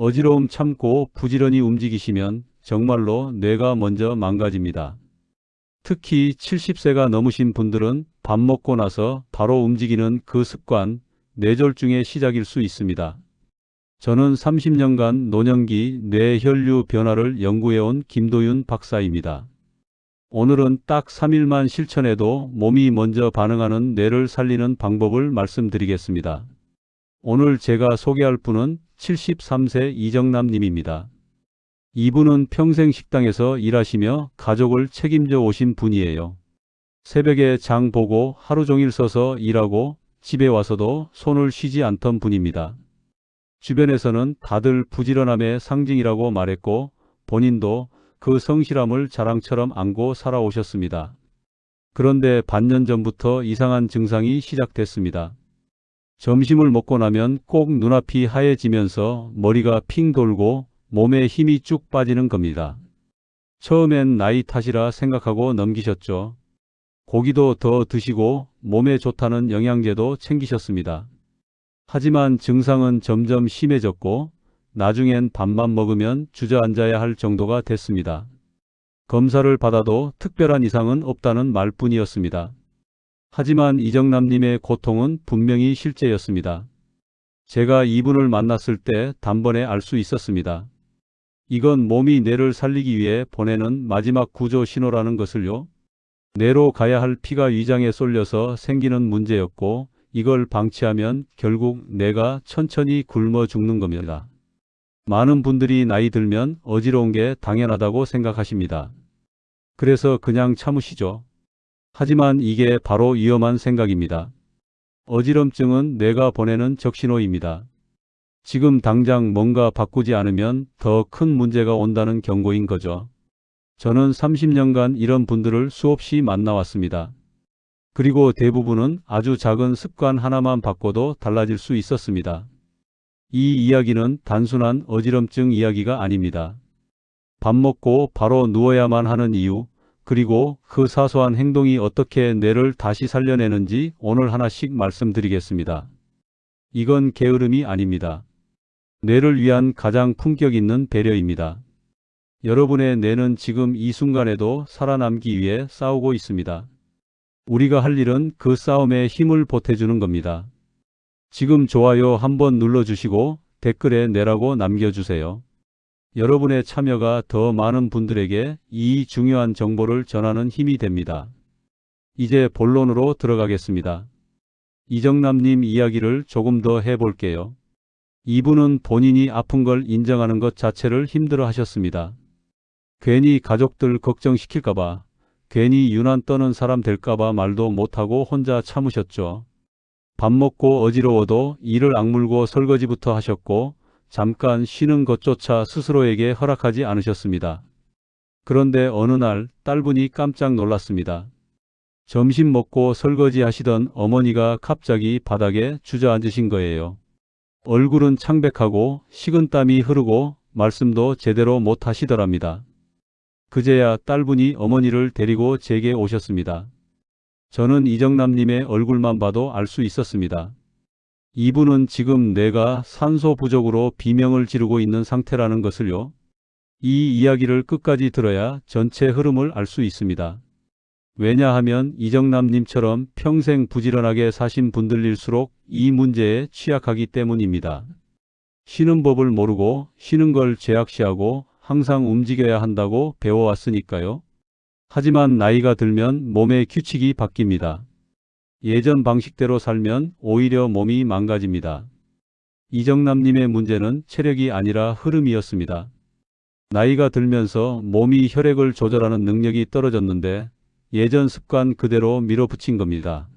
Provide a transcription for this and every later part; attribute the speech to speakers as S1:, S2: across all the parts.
S1: 어지러움 참고 부지런히 움직이시면 정말로 뇌가 먼저 망가집니다. 특히 70세가 넘으신 분들은 밥 먹고 나서 바로 움직이는 그 습관, 뇌졸중의 시작일 수 있습니다. 저는 30년간 노년기 뇌혈류 변화를 연구해온 김도윤 박사입니다. 오늘은 딱 3일만 실천해도 몸이 먼저 반응하는 뇌를 살리는 방법을 말씀드리겠습니다. 오늘 제가 소개할 분은 73세 이정남 님입니다. 이분은 평생 식당에서 일하시며 가족을 책임져 오신 분이에요. 새벽에 장 보고 하루 종일 서서 일하고 집에 와서도 손을 쉬지 않던 분입니다. 주변에서는 다들 부지런함의 상징이라고 말했고 본인도 그 성실함을 자랑처럼 안고 살아오셨습니다. 그런데 반년 전부터 이상한 증상이 시작됐습니다. 점심을 먹고 나면 꼭 눈앞이 하얘지면서 머리가 핑 돌고 몸에 힘이 쭉 빠지는 겁니다. 처음엔 나이 탓이라 생각하고 넘기셨죠. 고기도 더 드시고 몸에 좋다는 영양제도 챙기셨습니다. 하지만 증상은 점점 심해졌고 나중엔 밥만 먹으면 주저앉아야 할 정도가 됐습니다. 검사를 받아도 특별한 이상은 없다는 말뿐이었습니다. 하지만 이정남님의 고통은 분명히 실제였습니다. 제가 이분을 만났을 때 단번에 알 수 있었습니다. 이건 몸이 뇌를 살리기 위해 보내는 마지막 구조 신호라는 것을요. 뇌로 가야 할 피가 위장에 쏠려서 생기는 문제였고 이걸 방치하면 결국 뇌가 천천히 굶어 죽는 겁니다. 많은 분들이 나이 들면 어지러운 게 당연하다고 생각하십니다. 그래서 그냥 참으시죠. 하지만 이게 바로 위험한 생각입니다. 어지럼증은 뇌가 보내는 적신호입니다. 지금 당장 뭔가 바꾸지 않으면 더 큰 문제가 온다는 경고인 거죠. 저는 30년간 이런 분들을 수없이 만나왔습니다. 그리고 대부분은 아주 작은 습관 하나만 바꿔도 달라질 수 있었습니다. 이 이야기는 단순한 어지럼증 이야기가 아닙니다. 밥 먹고 바로 누워야만 하는 이유, 그리고 그 사소한 행동이 어떻게 뇌를 다시 살려내는지 오늘 하나씩 말씀드리겠습니다. 이건 게으름이 아닙니다. 뇌를 위한 가장 품격 있는 배려입니다. 여러분의 뇌는 지금 이 순간에도 살아남기 위해 싸우고 있습니다. 우리가 할 일은 그 싸움에 힘을 보태주는 겁니다. 지금 좋아요 한번 눌러주시고 댓글에 뇌라고 남겨주세요. 여러분의 참여가 더 많은 분들에게 이 중요한 정보를 전하는 힘이 됩니다. 이제 본론으로 들어가겠습니다. 이정남님 이야기를 조금 더 해볼게요. 이분은 본인이 아픈 걸 인정하는 것 자체를 힘들어 하셨습니다. 괜히 가족들 걱정시킬까봐, 괜히 유난 떠는 사람 될까봐 말도 못하고 혼자 참으셨죠. 밥 먹고 어지러워도 이를 악물고 설거지부터 하셨고 잠깐 쉬는 것조차 스스로에게 허락하지 않으셨습니다. 그런데 어느 날 딸분이 깜짝 놀랐습니다. 점심 먹고 설거지 하시던 어머니가 갑자기 바닥에 주저앉으신 거예요. 얼굴은 창백하고 식은땀이 흐르고 말씀도 제대로 못 하시더랍니다. 그제야 딸분이 어머니를 데리고 제게 오셨습니다. 저는 이정남님의 얼굴만 봐도 알 수 있었습니다. 이분은 지금 뇌가 산소 부족으로 비명을 지르고 있는 상태라는 것을요. 이 이야기를 끝까지 들어야 전체 흐름을 알 수 있습니다. 왜냐하면 이정남님처럼 평생 부지런하게 사신 분들일수록 이 문제에 취약하기 때문입니다. 쉬는 법을 모르고 쉬는 걸 제약시하고 항상 움직여야 한다고 배워왔으니까요. 하지만 나이가 들면 몸의 규칙이 바뀝니다. 예전 방식대로 살면 오히려 몸이 망가집니다. 이정남님의 문제는 체력이 아니라 흐름이었습니다. 나이가 들면서 몸이 혈액을 조절하는 능력이 떨어졌는데 예전 습관 그대로 밀어붙인 겁니다.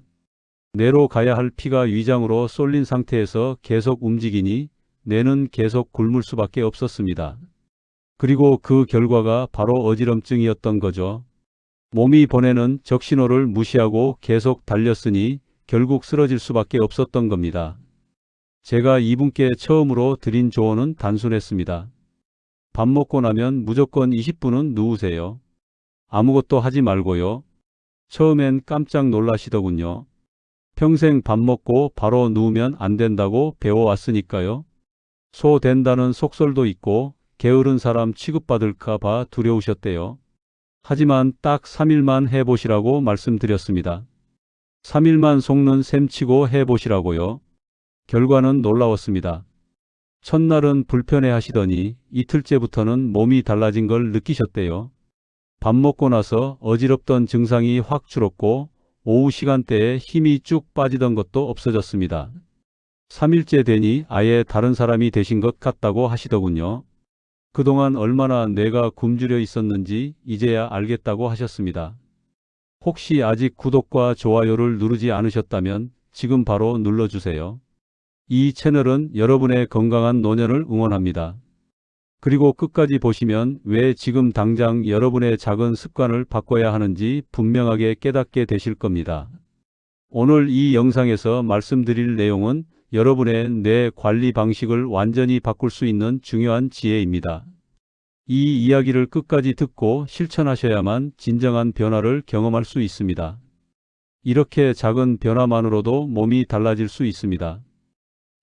S1: 뇌로 가야 할 피가 위장으로 쏠린 상태에서 계속 움직이니 뇌는 계속 굶을 수밖에 없었습니다. 그리고 그 결과가 바로 어지럼증이었던 거죠. 몸이 보내는 적신호를 무시하고 계속 달렸으니 결국 쓰러질 수밖에 없었던 겁니다. 제가 이분께 처음으로 드린 조언은 단순했습니다. 밥 먹고 나면 무조건 20분은 누우세요. 아무것도 하지 말고요. 처음엔 깜짝 놀라시더군요. 평생 밥 먹고 바로 누우면 안 된다고 배워왔으니까요. 소된다는 속설도 있고 게으른 사람 취급받을까 봐 두려우셨대요. 하지만 딱 3일만 해보시라고 말씀드렸습니다. 3일만 속는 셈치고 해보시라고요. 결과는 놀라웠습니다. 첫날은 불편해 하시더니 이틀째부터는 몸이 달라진 걸 느끼셨대요. 밥 먹고 나서 어지럽던 증상이 확 줄었고 오후 시간대에 힘이 쭉 빠지던 것도 없어졌습니다. 3일째 되니 아예 다른 사람이 되신 것 같다고 하시더군요. 그동안 얼마나 뇌가 굶주려 있었는지 이제야 알겠다고 하셨습니다. 혹시 아직 구독과 좋아요를 누르지 않으셨다면 지금 바로 눌러주세요. 이 채널은 여러분의 건강한 노년을 응원합니다. 그리고 끝까지 보시면 왜 지금 당장 여러분의 작은 습관을 바꿔야 하는지 분명하게 깨닫게 되실 겁니다. 오늘 이 영상에서 말씀드릴 내용은 여러분의 뇌 관리 방식을 완전히 바꿀 수 있는 중요한 지혜입니다. 이 이야기를 끝까지 듣고 실천하셔야만 진정한 변화를 경험할 수 있습니다. 이렇게 작은 변화만으로도 몸이 달라질 수 있습니다.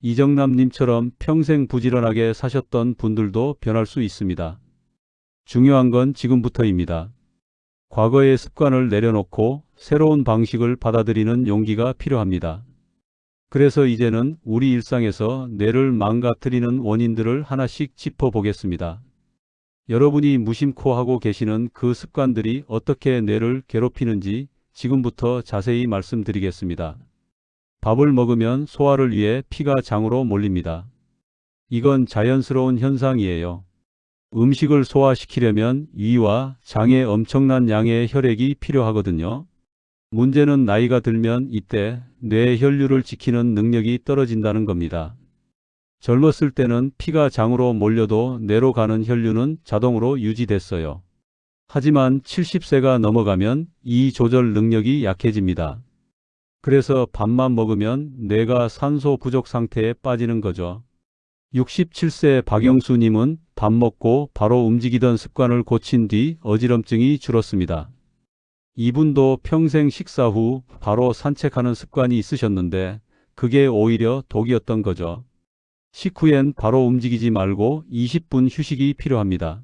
S1: 이정남님처럼 평생 부지런하게 사셨던 분들도 변할 수 있습니다. 중요한 건 지금부터입니다. 과거의 습관을 내려놓고 새로운 방식을 받아들이는 용기가 필요합니다. 그래서 이제는 우리 일상에서 뇌를 망가뜨리는 원인들을 하나씩 짚어보겠습니다. 여러분이 무심코 하고 계시는 그 습관들이 어떻게 뇌를 괴롭히는지 지금부터 자세히 말씀드리겠습니다. 밥을 먹으면 소화를 위해 피가 장으로 몰립니다. 이건 자연스러운 현상이에요. 음식을 소화시키려면 위와 장에 엄청난 양의 혈액이 필요하거든요. 문제는 나이가 들면 이때 뇌 혈류를 지키는 능력이 떨어진다는 겁니다. 젊었을 때는 피가 장으로 몰려도 뇌로 가는 혈류는 자동으로 유지됐어요. 하지만 70세가 넘어가면 이 조절 능력이 약해집니다. 그래서 밥만 먹으면 뇌가 산소 부족 상태에 빠지는 거죠. 67세 박영수님은 밥 먹고 바로 움직이던 습관을 고친 뒤 어지럼증이 줄었습니다. 이분도 평생 식사 후 바로 산책하는 습관이 있으셨는데 그게 오히려 독이었던 거죠. 식후엔 바로 움직이지 말고 20분 휴식이 필요합니다.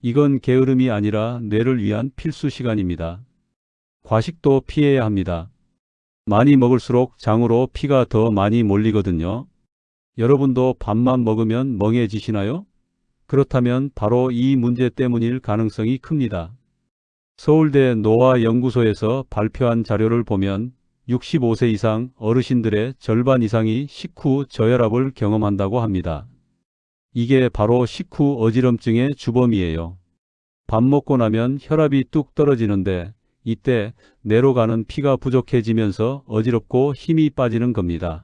S1: 이건 게으름이 아니라 뇌를 위한 필수 시간입니다. 과식도 피해야 합니다. 많이 먹을수록 장으로 피가 더 많이 몰리거든요. 여러분도 밥만 먹으면 멍해지시나요? 그렇다면 바로 이 문제 때문일 가능성이 큽니다. 서울대 노화연구소에서 발표한 자료를 보면 65세 이상 어르신들의 절반 이상이 식후 저혈압을 경험한다고 합니다. 이게 바로 식후 어지럼증의 주범이에요. 밥 먹고 나면 혈압이 뚝 떨어지는데 이때 뇌로 가는 피가 부족해지면서 어지럽고 힘이 빠지는 겁니다.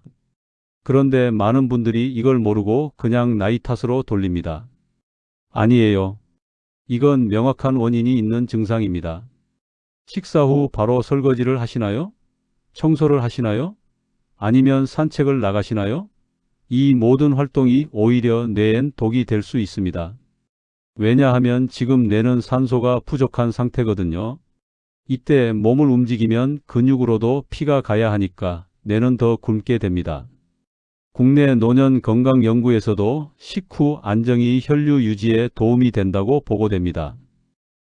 S1: 그런데 많은 분들이 이걸 모르고 그냥 나이 탓으로 돌립니다. 아니에요. 이건 명확한 원인이 있는 증상입니다. 식사 후 바로 설거지를 하시나요? 청소를 하시나요? 아니면 산책을 나가시나요? 이 모든 활동이 오히려 뇌엔 독이 될 수 있습니다. 왜냐하면 지금 뇌는 산소가 부족한 상태거든요. 이때 몸을 움직이면 근육으로도 피가 가야 하니까 뇌는 더 굶게 됩니다. 국내 노년건강연구에서도 식후 안정이 혈류 유지에 도움이 된다고 보고됩니다.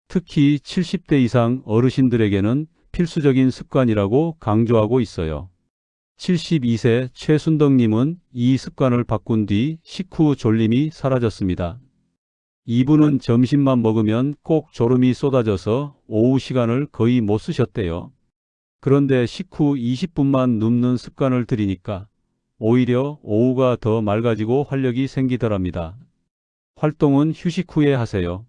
S1: 특히 70대 이상 어르신들에게는 필수적인 습관이라고 강조하고 있어요. 72세 최순덕님은 이 습관을 바꾼 뒤 식후 졸림이 사라졌습니다. 이분은 점심만 먹으면 꼭 졸음이 쏟아져서 오후 시간을 거의 못 쓰셨대요. 그런데 식후 20분만 눕는 습관을 들이니까 오히려 오후가 더 맑아지고 활력이 생기더랍니다. 활동은 휴식 후에 하세요.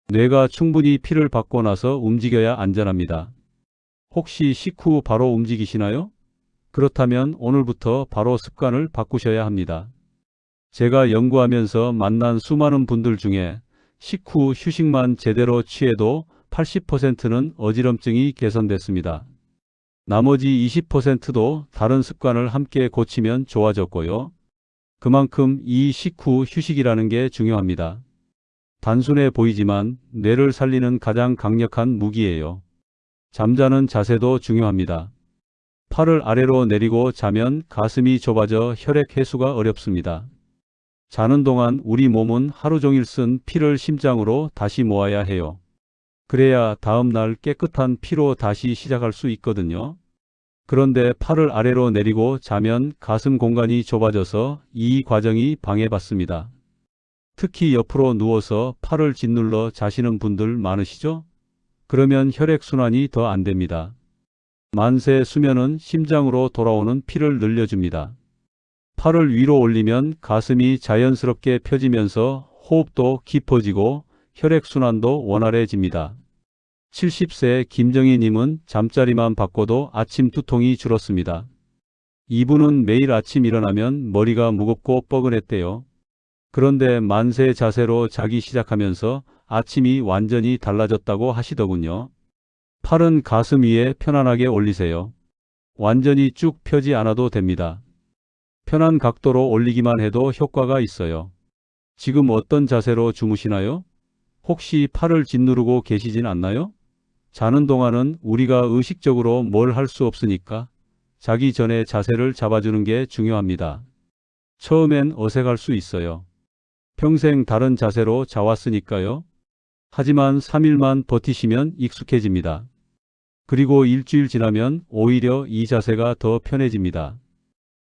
S1: 뇌가 충분히 피를 받고 나서 움직여야 안전합니다. 혹시 식후 바로 움직이시나요? 그렇다면 오늘부터 바로 습관을 바꾸셔야 합니다. 제가 연구하면서 만난 수많은 분들 중에 식후 휴식만 제대로 취해도 80%는 어지럼증이 개선됐습니다. 나머지 20%도 다른 습관을 함께 고치면 좋아졌고요. 그만큼 이 식후 휴식이라는 게 중요합니다. 단순해 보이지만 뇌를 살리는 가장 강력한 무기예요. 잠자는 자세도 중요합니다. 팔을 아래로 내리고 자면 가슴이 좁아져 혈액 회수가 어렵습니다. 자는 동안 우리 몸은 하루 종일 쓴 피를 심장으로 다시 모아야 해요. 그래야 다음 날 깨끗한 피로 다시 시작할 수 있거든요. 그런데 팔을 아래로 내리고 자면 가슴 공간이 좁아져서 이 과정이 방해받습니다. 특히 옆으로 누워서 팔을 짓눌러 자시는 분들 많으시죠? 그러면 혈액순환이 더 안 됩니다. 만세 수면은 심장으로 돌아오는 피를 늘려줍니다. 팔을 위로 올리면 가슴이 자연스럽게 펴지면서 호흡도 깊어지고 혈액순환도 원활해집니다. 70세 김정희님은 잠자리만 바꿔도 아침 두통이 줄었습니다. 이분은 매일 아침 일어나면 머리가 무겁고 뻐근했대요. 그런데 만세 자세로 자기 시작하면서 아침이 완전히 달라졌다고 하시더군요. 팔은 가슴 위에 편안하게 올리세요. 완전히 쭉 펴지 않아도 됩니다. 편한 각도로 올리기만 해도 효과가 있어요. 지금 어떤 자세로 주무시나요? 혹시 팔을 짓누르고 계시진 않나요? 자는 동안은 우리가 의식적으로 뭘 할 수 없으니까 자기 전에 자세를 잡아주는 게 중요합니다. 처음엔 어색할 수 있어요. 평생 다른 자세로 자왔으니까요. 하지만 3일만 버티시면 익숙해집니다. 그리고 일주일 지나면 오히려 이 자세가 더 편해집니다.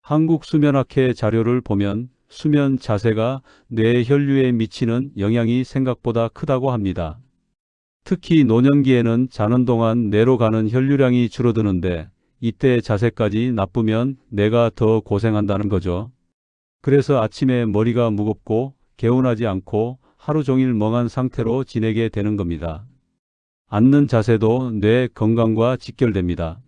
S1: 한국수면학회 자료를 보면 수면 자세가 뇌 혈류에 미치는 영향이 생각보다 크다고 합니다. 특히 노년기에는 자는 동안 뇌로 가는 혈류량이 줄어드는데 이때 자세까지 나쁘면 뇌가 더 고생한다는 거죠. 그래서 아침에 머리가 무겁고 개운하지 않고 하루 종일 멍한 상태로 지내게 되는 겁니다. 앉는 자세도 뇌 건강과 직결됩니다.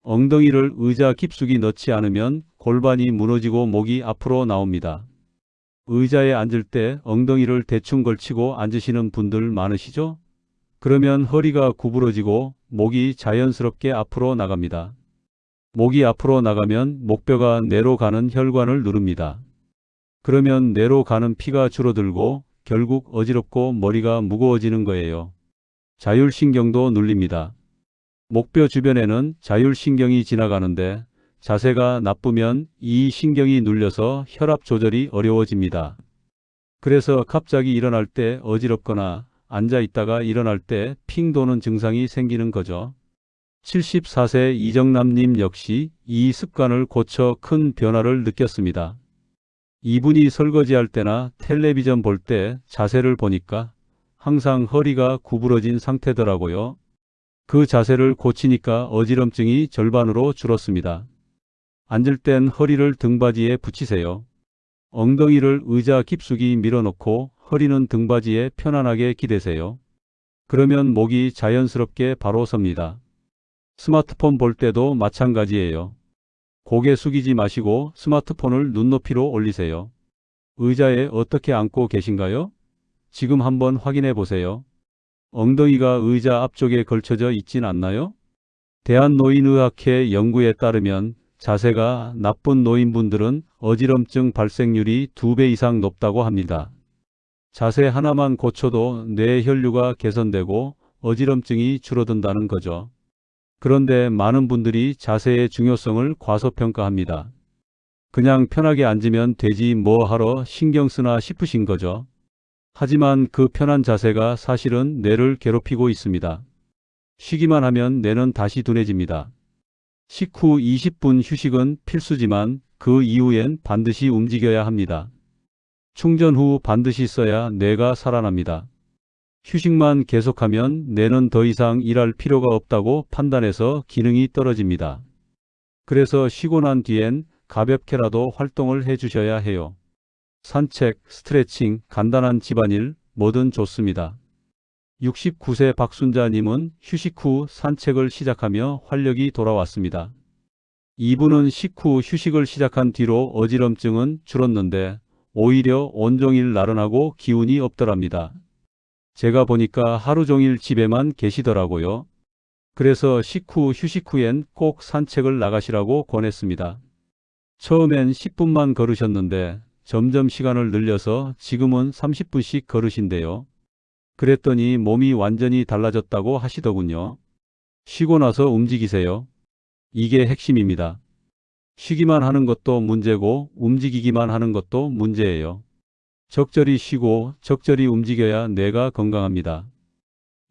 S1: 엉덩이를 의자 깊숙이 넣지 않으면 골반이 무너지고 목이 앞으로 나옵니다. 의자에 앉을 때 엉덩이를 대충 걸치고 앉으시는 분들 많으시죠? 그러면 허리가 구부러지고 목이 자연스럽게 앞으로 나갑니다. 목이 앞으로 나가면 목뼈가 뇌로 가는 혈관을 누릅니다. 그러면 뇌로 가는 피가 줄어들고 결국 어지럽고 머리가 무거워지는 거예요. 자율신경도 눌립니다. 목뼈 주변에는 자율신경이 지나가는데 자세가 나쁘면 이 신경이 눌려서 혈압 조절이 어려워집니다. 그래서 갑자기 일어날 때 어지럽거나 앉아 있다가 일어날 때 핑 도는 증상이 생기는 거죠. 74세 이정남님 역시 이 습관을 고쳐 큰 변화를 느꼈습니다. 이분이 설거지할 때나 텔레비전 볼 때 자세를 보니까 항상 허리가 구부러진 상태더라고요. 그 자세를 고치니까 어지럼증이 절반으로 줄었습니다. 앉을 땐 허리를 등받이에 붙이세요. 엉덩이를 의자 깊숙이 밀어넣고 허리는 등받이에 편안하게 기대세요. 그러면 목이 자연스럽게 바로 섭니다. 스마트폰 볼 때도 마찬가지예요. 고개 숙이지 마시고 스마트폰을 눈높이로 올리세요. 의자에 어떻게 앉고 계신가요? 지금 한번 확인해 보세요. 엉덩이가 의자 앞쪽에 걸쳐져 있진 않나요? 대한노인의학회 연구에 따르면 자세가 나쁜 노인분들은 어지럼증 발생률이 2배 이상 높다고 합니다. 자세 하나만 고쳐도 뇌 혈류가 개선되고 어지럼증이 줄어든다는 거죠. 그런데 많은 분들이 자세의 중요성을 과소평가합니다. 그냥 편하게 앉으면 되지 뭐 하러 신경 쓰나 싶으신 거죠. 하지만 그 편한 자세가 사실은 뇌를 괴롭히고 있습니다. 쉬기만 하면 뇌는 다시 둔해집니다. 식후 20분 휴식은 필수지만 그 이후엔 반드시 움직여야 합니다. 충전 후 반드시 써야 뇌가 살아납니다. 휴식만 계속하면 뇌는 더 이상 일할 필요가 없다고 판단해서 기능이 떨어집니다. 그래서 쉬고 난 뒤엔 가볍게라도 활동을 해주셔야 해요. 산책, 스트레칭, 간단한 집안일 뭐든 좋습니다. 69세 박순자님은 휴식 후 산책을 시작하며 활력이 돌아왔습니다. 이분은 식후 휴식을 시작한 뒤로 어지럼증은 줄었는데 오히려 온종일 나른하고 기운이 없더랍니다. 제가 보니까 하루 종일 집에만 계시더라고요. 그래서 식후 휴식 후엔 꼭 산책을 나가시라고 권했습니다. 처음엔 10분만 걸으셨는데 점점 시간을 늘려서 지금은 30분씩 걸으신대요. 그랬더니 몸이 완전히 달라졌다고 하시더군요. 쉬고 나서 움직이세요. 이게 핵심입니다. 쉬기만 하는 것도 문제고 움직이기만 하는 것도 문제예요. 적절히 쉬고 적절히 움직여야 뇌가 건강합니다.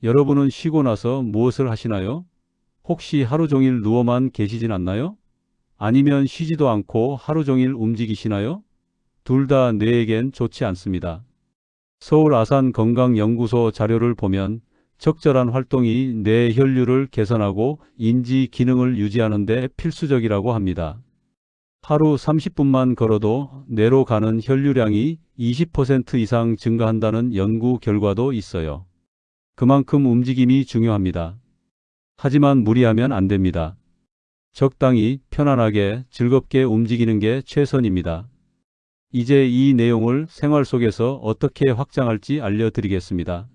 S1: 여러분은 쉬고 나서 무엇을 하시나요? 혹시 하루 종일 누워만 계시진 않나요? 아니면 쉬지도 않고 하루 종일 움직이시나요? 둘 다 뇌에겐 좋지 않습니다. 서울 아산건강연구소 자료를 보면 적절한 활동이 뇌 혈류를 개선하고 인지 기능을 유지하는 데 필수적이라고 합니다. 하루 30분만 걸어도 뇌로 가는 혈류량이 20% 이상 증가한다는 연구 결과도 있어요. 그만큼 움직임이 중요합니다. 하지만 무리하면 안 됩니다. 적당히 편안하게 즐겁게 움직이는 게 최선입니다. 이제 이 내용을 생활 속에서 어떻게 확장할지 알려드리겠습니다.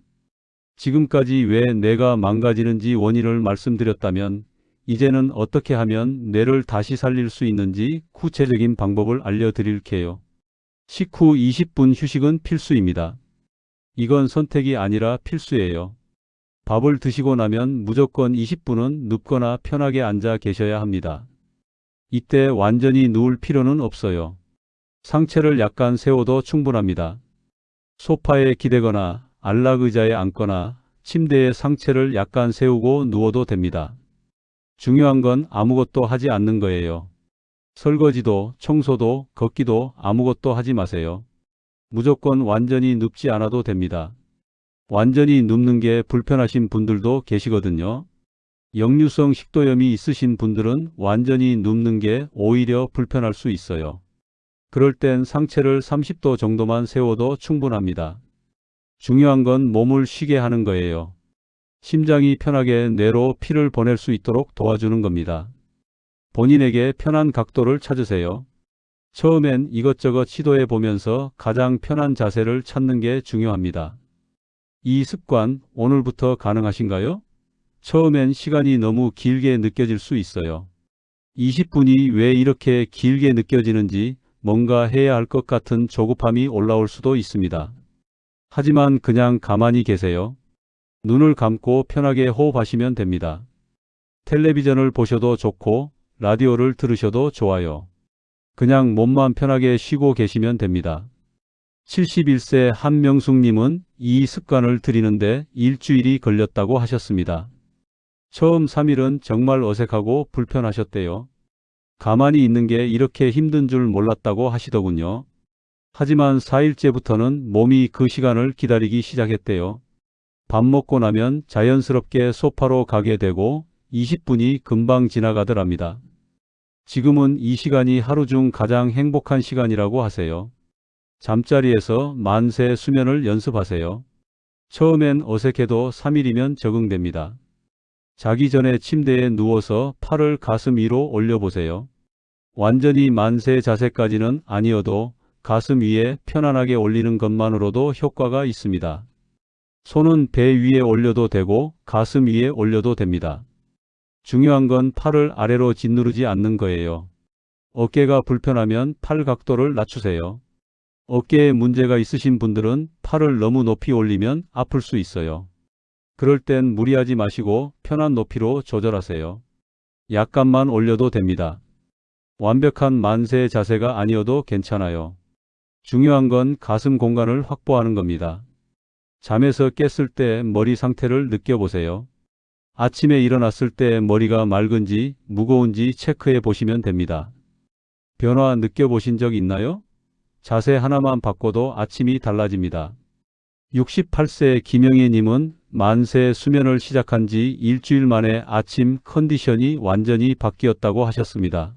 S1: 지금까지 왜 뇌가 망가지는지 원인을 말씀드렸다면 이제는 어떻게 하면 뇌를 다시 살릴 수 있는지 구체적인 방법을 알려드릴게요. 식후 20분 휴식은 필수입니다. 이건 선택이 아니라 필수예요. 밥을 드시고 나면 무조건 20분은 눕거나 편하게 앉아 계셔야 합니다. 이때 완전히 누울 필요는 없어요. 상체를 약간 세워도 충분합니다. 소파에 기대거나 안락의자에 앉거나 침대에 상체를 약간 세우고 누워도 됩니다. 중요한 건 아무것도 하지 않는 거예요. 설거지도, 청소도, 걷기도 아무것도 하지 마세요. 무조건 완전히 눕지 않아도 됩니다. 완전히 눕는 게 불편하신 분들도 계시거든요. 역류성 식도염이 있으신 분들은 완전히 눕는 게 오히려 불편할 수 있어요. 그럴 땐 상체를 30도 정도만 세워도 충분합니다. 중요한 건 몸을 쉬게 하는 거예요. 심장이 편하게 뇌로 피를 보낼 수 있도록 도와주는 겁니다. 본인에게 편한 각도를 찾으세요. 처음엔 이것저것 시도해 보면서 가장 편한 자세를 찾는 게 중요합니다. 이 습관 오늘부터 가능하신가요? 처음엔 시간이 너무 길게 느껴질 수 있어요. 20분이 왜 이렇게 길게 느껴지는지 뭔가 해야 할 것 같은 조급함이 올라올 수도 있습니다. 하지만 그냥 가만히 계세요. 눈을 감고 편하게 호흡하시면 됩니다. 텔레비전을 보셔도 좋고 라디오를 들으셔도 좋아요. 그냥 몸만 편하게 쉬고 계시면 됩니다. 71세 한명숙님은 이 습관을 들이는데 일주일이 걸렸다고 하셨습니다. 처음 3일은 정말 어색하고 불편하셨대요. 가만히 있는 게 이렇게 힘든 줄 몰랐다고 하시더군요. 하지만 4일째부터는 몸이 그 시간을 기다리기 시작했대요. 밥 먹고 나면 자연스럽게 소파로 가게 되고 20분이 금방 지나가더랍니다. 지금은 이 시간이 하루 중 가장 행복한 시간이라고 하세요. 잠자리에서 만세 수면을 연습하세요. 처음엔 어색해도 3일이면 적응됩니다. 자기 전에 침대에 누워서 팔을 가슴 위로 올려보세요. 완전히 만세 자세까지는 아니어도 가슴 위에 편안하게 올리는 것만으로도 효과가 있습니다. 손은 배 위에 올려도 되고 가슴 위에 올려도 됩니다. 중요한 건 팔을 아래로 짓누르지 않는 거예요. 어깨가 불편하면 팔 각도를 낮추세요. 어깨에 문제가 있으신 분들은 팔을 너무 높이 올리면 아플 수 있어요. 그럴 땐 무리하지 마시고 편한 높이로 조절하세요. 약간만 올려도 됩니다. 완벽한 만세 자세가 아니어도 괜찮아요. 중요한 건 가슴 공간을 확보하는 겁니다. 잠에서 깼을 때 머리 상태를 느껴보세요. 아침에 일어났을 때 머리가 맑은지 무거운지 체크해 보시면 됩니다. 변화 느껴보신 적 있나요? 자세 하나만 바꿔도 아침이 달라집니다. 68세 김영애님은 만세 수면을 시작한 지 일주일 만에 아침 컨디션이 완전히 바뀌었다고 하셨습니다.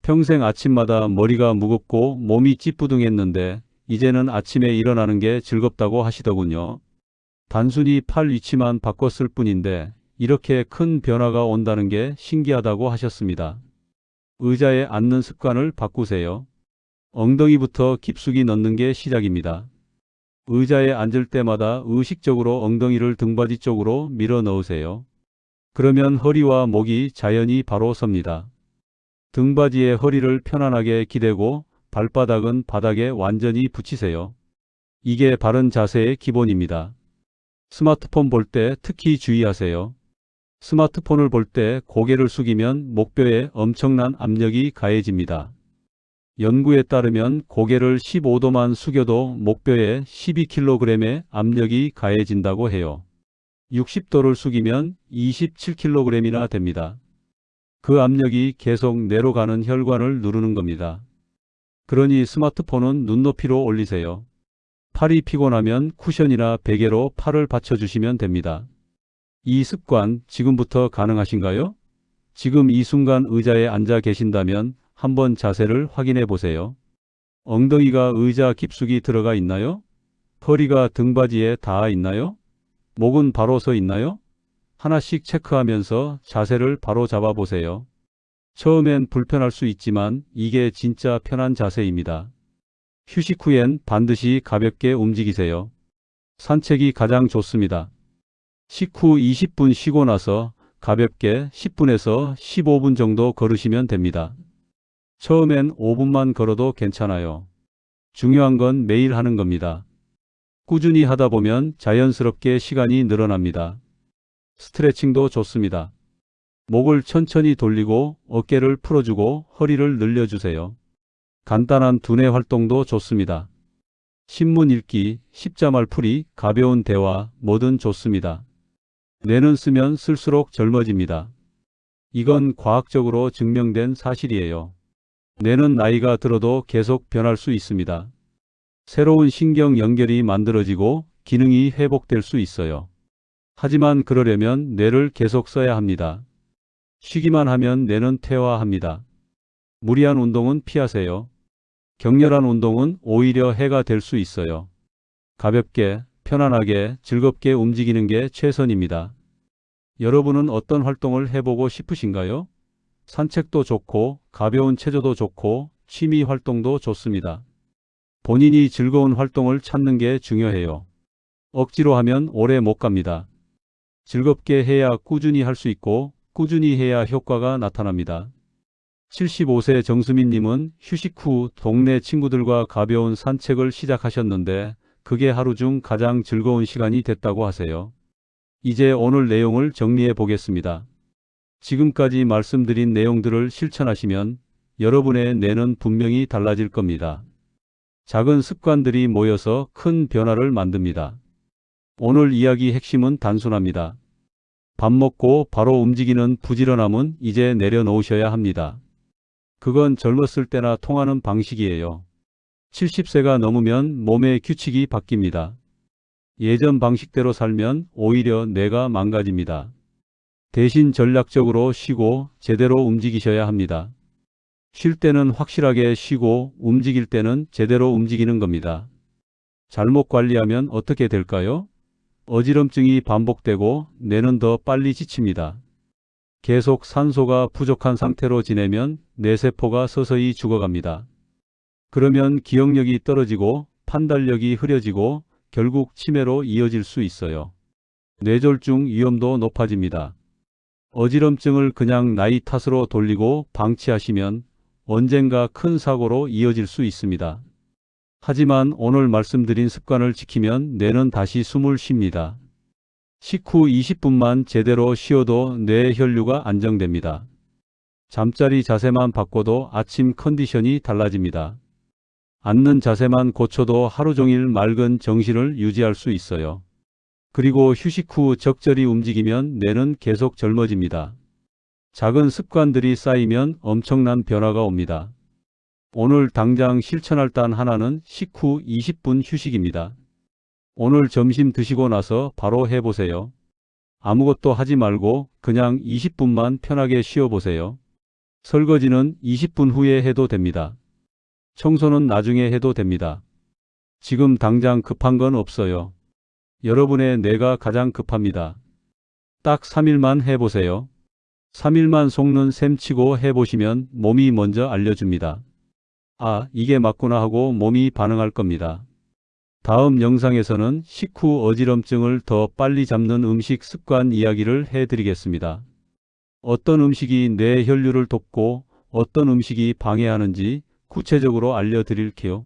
S1: 평생 아침마다 머리가 무겁고 몸이 찌뿌둥했는데 이제는 아침에 일어나는 게 즐겁다고 하시더군요. 단순히 팔 위치만 바꿨을 뿐인데 이렇게 큰 변화가 온다는 게 신기하다고 하셨습니다. 의자에 앉는 습관을 바꾸세요. 엉덩이부터 깊숙이 넣는 게 시작입니다. 의자에 앉을 때마다 의식적으로 엉덩이를 등받이 쪽으로 밀어 넣으세요. 그러면 허리와 목이 자연히 바로 섭니다. 등받이에 허리를 편안하게 기대고 발바닥은 바닥에 완전히 붙이세요. 이게 바른 자세의 기본입니다. 스마트폰 볼 때 특히 주의하세요. 스마트폰을 볼 때 고개를 숙이면 목뼈에 엄청난 압력이 가해집니다. 연구에 따르면 고개를 15도만 숙여도 목뼈에 12kg의 압력이 가해진다고 해요. 60도를 숙이면 27kg이나 됩니다. 그 압력이 계속 뇌로 가는 혈관을 누르는 겁니다. 그러니 스마트폰은 눈높이로 올리세요. 팔이 피곤하면 쿠션이나 베개로 팔을 받쳐주시면 됩니다. 이 습관 지금부터 가능하신가요? 지금 이 순간 의자에 앉아 계신다면 한번 자세를 확인해 보세요. 엉덩이가 의자 깊숙이 들어가 있나요? 허리가 등받이에 닿아 있나요? 목은 바로 서 있나요? 하나씩 체크하면서 자세를 바로 잡아 보세요. 처음엔 불편할 수 있지만 이게 진짜 편한 자세입니다. 휴식 후엔 반드시 가볍게 움직이세요. 산책이 가장 좋습니다. 식후 20분 쉬고 나서 가볍게 10분에서 15분 정도 걸으시면 됩니다. 처음엔 5분만 걸어도 괜찮아요. 중요한 건 매일 하는 겁니다. 꾸준히 하다 보면 자연스럽게 시간이 늘어납니다. 스트레칭도 좋습니다. 목을 천천히 돌리고 어깨를 풀어주고 허리를 늘려주세요. 간단한 두뇌 활동도 좋습니다. 신문 읽기, 십자말 풀이, 가벼운 대화, 뭐든 좋습니다. 뇌는 쓰면 쓸수록 젊어집니다. 이건 과학적으로 증명된 사실이에요. 뇌는 나이가 들어도 계속 변할 수 있습니다. 새로운 신경 연결이 만들어지고 기능이 회복될 수 있어요. 하지만 그러려면 뇌를 계속 써야 합니다. 쉬기만 하면 뇌는 퇴화합니다. 무리한 운동은 피하세요. 격렬한 운동은 오히려 해가 될 수 있어요. 가볍게, 편안하게, 즐겁게 움직이는 게 최선입니다. 여러분은 어떤 활동을 해보고 싶으신가요? 산책도 좋고, 가벼운 체조도 좋고, 취미 활동도 좋습니다. 본인이 즐거운 활동을 찾는 게 중요해요. 억지로 하면 오래 못 갑니다. 즐겁게 해야 꾸준히 할 수 있고 꾸준히 해야 효과가 나타납니다. 75세 정수민님은 휴식 후 동네 친구들과 가벼운 산책을 시작하셨는데 그게 하루 중 가장 즐거운 시간이 됐다고 하세요. 이제 오늘 내용을 정리해 보겠습니다. 지금까지 말씀드린 내용들을 실천하시면 여러분의 뇌는 분명히 달라질 겁니다. 작은 습관들이 모여서 큰 변화를 만듭니다. 오늘 이야기 핵심은 단순합니다. 밥 먹고 바로 움직이는 부지런함은 이제 내려놓으셔야 합니다. 그건 젊었을 때나 통하는 방식이에요. 70세가 넘으면 몸의 규칙이 바뀝니다. 예전 방식대로 살면 오히려 뇌가 망가집니다. 대신 전략적으로 쉬고 제대로 움직이셔야 합니다. 쉴 때는 확실하게 쉬고 움직일 때는 제대로 움직이는 겁니다. 잘못 관리하면 어떻게 될까요? 어지럼증이 반복되고 뇌는 더 빨리 지칩니다. 계속 산소가 부족한 상태로 지내면 뇌세포가 서서히 죽어갑니다. 그러면 기억력이 떨어지고 판단력이 흐려지고 결국 치매로 이어질 수 있어요. 뇌졸중 위험도 높아집니다. 어지럼증을 그냥 나이 탓으로 돌리고 방치하시면 언젠가 큰 사고로 이어질 수 있습니다. 하지만 오늘 말씀드린 습관을 지키면 뇌는 다시 숨을 쉽니다. 식후 20분만 제대로 쉬어도 뇌 혈류가 안정됩니다. 잠자리 자세만 바꿔도 아침 컨디션이 달라집니다. 앉는 자세만 고쳐도 하루 종일 맑은 정신을 유지할 수 있어요. 그리고 휴식 후 적절히 움직이면 뇌는 계속 젊어집니다. 작은 습관들이 쌓이면 엄청난 변화가 옵니다. 오늘 당장 실천할 단 하나는 식후 20분 휴식입니다. 오늘 점심 드시고 나서 바로 해보세요. 아무것도 하지 말고 그냥 20분만 편하게 쉬어보세요. 설거지는 20분 후에 해도 됩니다. 청소는 나중에 해도 됩니다. 지금 당장 급한 건 없어요. 여러분의 뇌가 가장 급합니다. 딱 3일만 해보세요. 3일만 속는 셈 치고 해보시면 몸이 먼저 알려줍니다. 아, 이게 맞구나 하고 몸이 반응할 겁니다. 다음 영상에서는 식후 어지럼증을 더 빨리 잡는 음식 습관 이야기를 해드리겠습니다. 어떤 음식이 뇌 혈류를 돕고 어떤 음식이 방해하는지 구체적으로 알려드릴게요.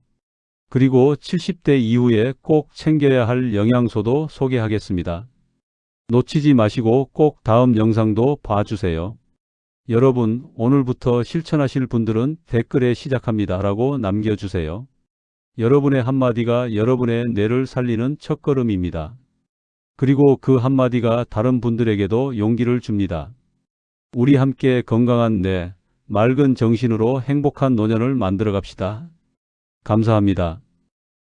S1: 그리고 70대 이후에 꼭 챙겨야 할 영양소도 소개하겠습니다. 놓치지 마시고 꼭 다음 영상도 봐주세요. 여러분, 오늘부터 실천하실 분들은 댓글에 시작합니다 라고 남겨주세요. 여러분의 한마디가 여러분의 뇌를 살리는 첫걸음입니다. 그리고 그 한마디가 다른 분들에게도 용기를 줍니다. 우리 함께 건강한 뇌, 맑은 정신으로 행복한 노년을 만들어 갑시다. 감사합니다.